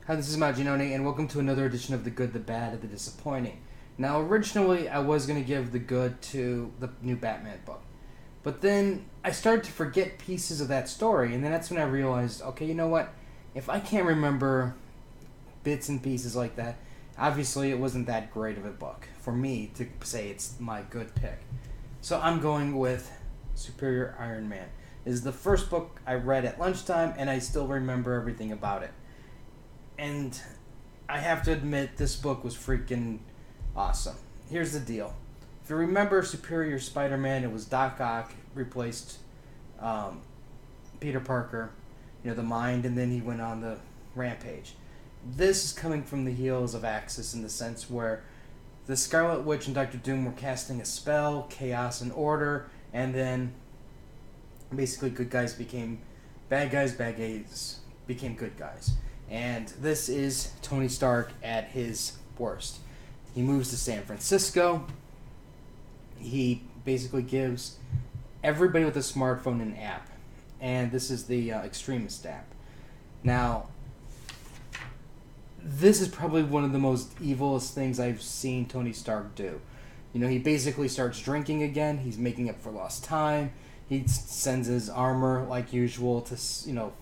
Hi, this is Maginoni, and welcome to another edition of The Good, the Bad, and the Disappointing. Now, originally, I was going to give the good to the new Batman book. But then I started to forget pieces of that story, and then that's when I realized, okay, you know what? If I can't remember bits and pieces like that, obviously it wasn't that great of a book for me to say it's my good pick. So I'm going with Superior Iron Man. This is the first book I read at lunchtime, and I still remember everything about it. And I have to admit, this book was freaking awesome. Here's the deal. If you remember Superior Spider-Man, it was Doc Ock replaced Peter Parker, the Mind, and then he went on the rampage. This is coming from the heels of Axis in the sense where the Scarlet Witch and Doctor Doom were casting a spell, chaos and order, and then basically good guys became bad guys became good guys. And this is Tony Stark at his worst. He moves to San Francisco. He basically gives everybody with a smartphone an app. And this is the Extremist app. Now, this is probably one of the most evilest things I've seen Tony Stark do. He basically starts drinking again. He's making up for lost time. He sends his armor, like usual, to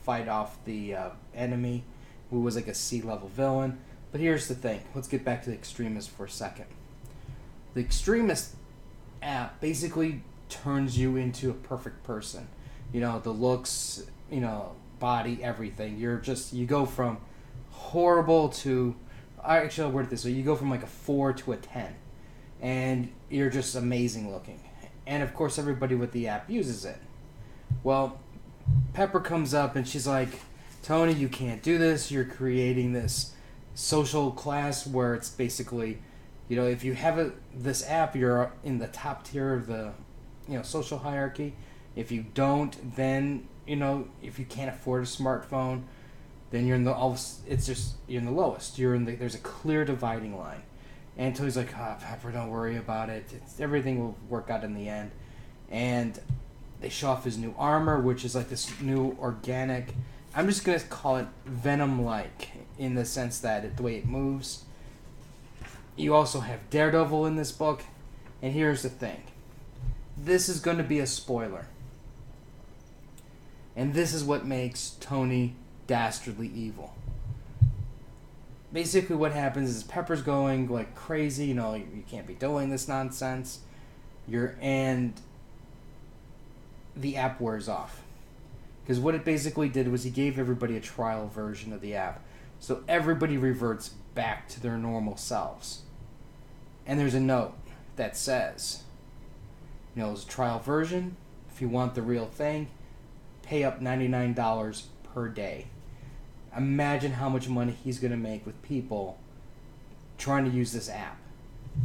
fight off the enemy, who was like a C-level villain. But here's the thing. Let's get back to the Extremist for a second. The Extremist app basically turns you into a perfect person. The looks, body, everything. You go from horrible to... Actually, I'll word it this way. You go from like a 4 to a 10. And you're just amazing looking. And of course, everybody with the app uses it. Well, Pepper comes up and she's like, Tony, you can't do this. You're creating this social class where it's basically, if you have this app, you're in the top tier of the, social hierarchy. If you don't, then, if you can't afford a smartphone, then you're in you're in the lowest. There's a clear dividing line. And Tony's like, Pepper, don't worry about it. Everything will work out in the end. And they show off his new armor, which is like this new organic... I'm just going to call it Venom-like in the sense that the way it moves. You also have Daredevil in this book. And here's the thing. This is going to be a spoiler. And this is what makes Tony dastardly evil. Basically what happens is Pepper's going like crazy, you can't be doing this nonsense. And the app wears off. Because what it basically did was he gave everybody a trial version of the app. So everybody reverts back to their normal selves. And there's a note that says, it's a trial version. If you want the real thing, pay up $99 per day. Imagine how much money he's going to make with people trying to use this app.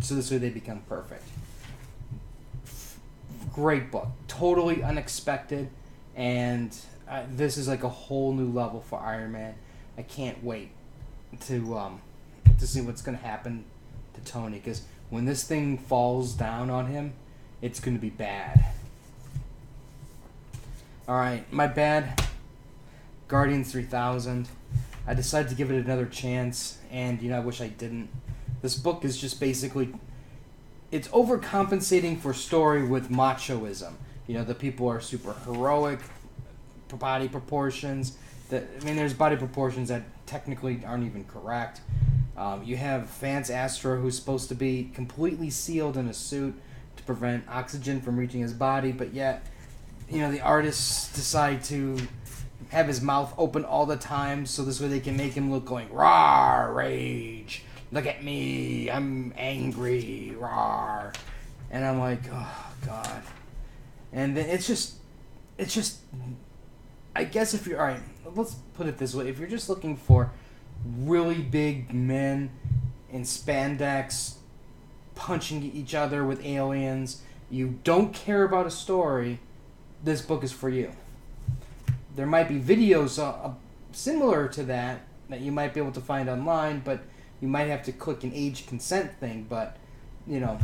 So this way they become perfect. Great book. Totally unexpected. And this is like a whole new level for Iron Man. I can't wait to see what's going to happen to Tony. Because when this thing falls down on him, it's going to be bad. Alright, my bad. Guardians 3000. I decided to give it another chance, and I wish I didn't. This book is just basically, it's overcompensating for story with machoism. The people are super heroic, body proportions. There's body proportions that technically aren't even correct. You have Vance Astro, who's supposed to be completely sealed in a suit to prevent oxygen from reaching his body, but yet, the artists decide to have his mouth open all the time so this way they can make him look going, rawr, rage, look at me, I'm angry, rawr. And I'm like, oh, God. And then it's just, I guess if you're, alright, let's put it this way. If you're just looking for really big men in spandex punching each other with aliens, you don't care about a story, this book is for you. There might be videos similar to that you might be able to find online, but you might have to click an age consent thing, but, to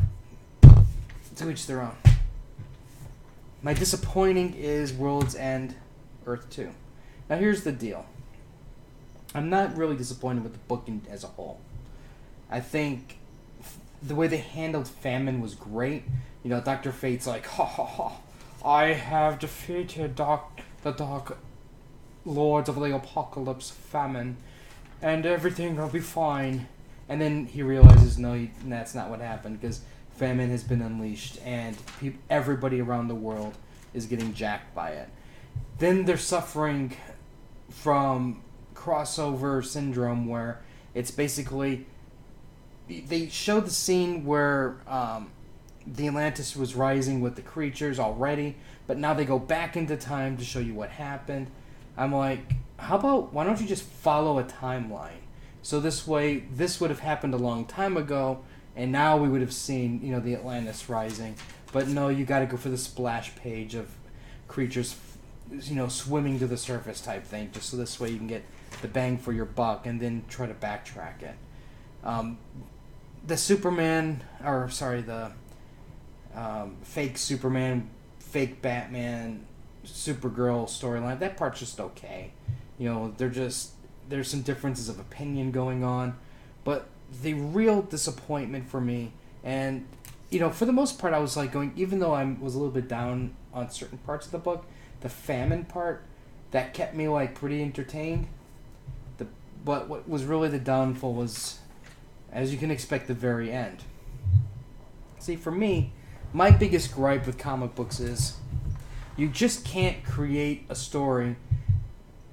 each their own. My disappointing is World's End Earth 2. Now here's the deal. I'm not really disappointed with the book as a whole. I think the way they handled famine was great. You know, Dr. Fate's like, ha ha ha, I have defeated the Dark Lords of the Apocalypse famine, and everything will be fine. And then he realizes, no, that's not what happened, because famine has been unleashed, and everybody around the world is getting jacked by it. Then they're suffering from crossover syndrome, where it's basically, they show the scene where the Atlantis was rising with the creatures already, but now they go back into time to show you what happened. I'm like, why don't you just follow a timeline? So this way, this would have happened a long time ago, and now we would have seen, the Atlantis rising. But no, you got to go for the splash page of creatures, swimming to the surface type thing, just so this way you can get the bang for your buck, and then try to backtrack it. The fake Superman, fake Batman, Supergirl storyline, that part's just okay. There's some differences of opinion going on, but the real disappointment for me, and for the most part I was like going, even though I was a little bit down on certain parts of the book, the famine part, that kept me like pretty entertained. But what was really the downfall was, as you can expect, the very end. See, for me, my biggest gripe with comic books is you just can't create a story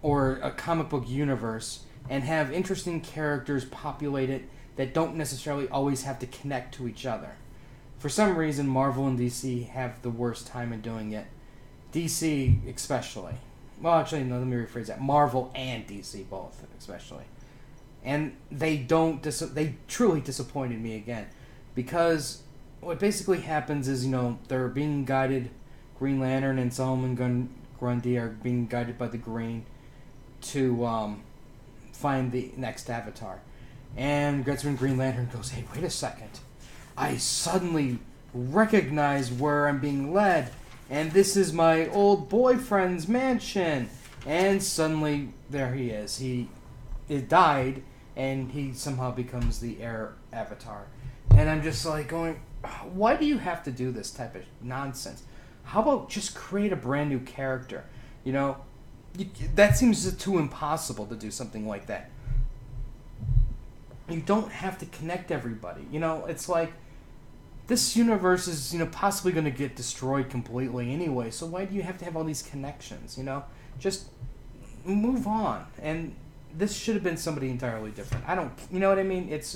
or a comic book universe and have interesting characters populate it that don't necessarily always have to connect to each other. For some reason, Marvel and DC have the worst time in doing it. DC especially. Well, actually, no, let me rephrase that. Marvel and DC both, especially. And they truly disappointed me again. Because what basically happens is, they're being guided, Green Lantern and Solomon Grundy are being guided by the Green to find the next Avatar. And that's when Green Lantern goes, hey, wait a second. I suddenly recognize where I'm being led, and this is my old boyfriend's mansion. And suddenly, there he is. He died, and he somehow becomes the heir Avatar. And I'm just like going, why do you have to do this type of nonsense? How about just create a brand new character? That seems too impossible to do something like that. You don't have to connect everybody. It's like, this universe is, possibly going to get destroyed completely anyway, so why do you have to have all these connections, Just move on. And this should have been somebody entirely different. You know what I mean? It's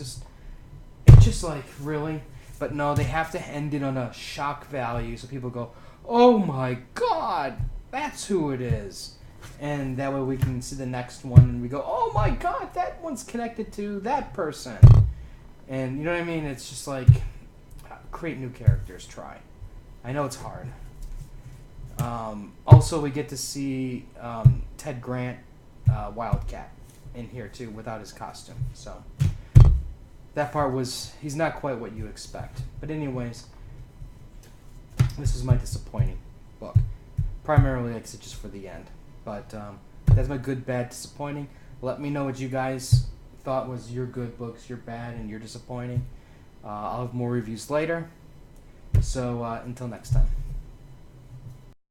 just like, really? But no, they have to end it on a shock value, so people go, oh my god, that's who it is. And that way we can see the next one, and we go, oh my god, that one's connected to that person. And you know what I mean? It's just like, create new characters, try. I know it's hard. Also, we get to see Ted Grant, Wildcat, in here too, without his costume. So that part he's not quite what you expect. But anyways, this is my disappointing book. Primarily, like I said, just for the end. But that's my good, bad, disappointing. Let me know what you guys thought was your good books, your bad, and your disappointing. I'll have more reviews later. So until next time.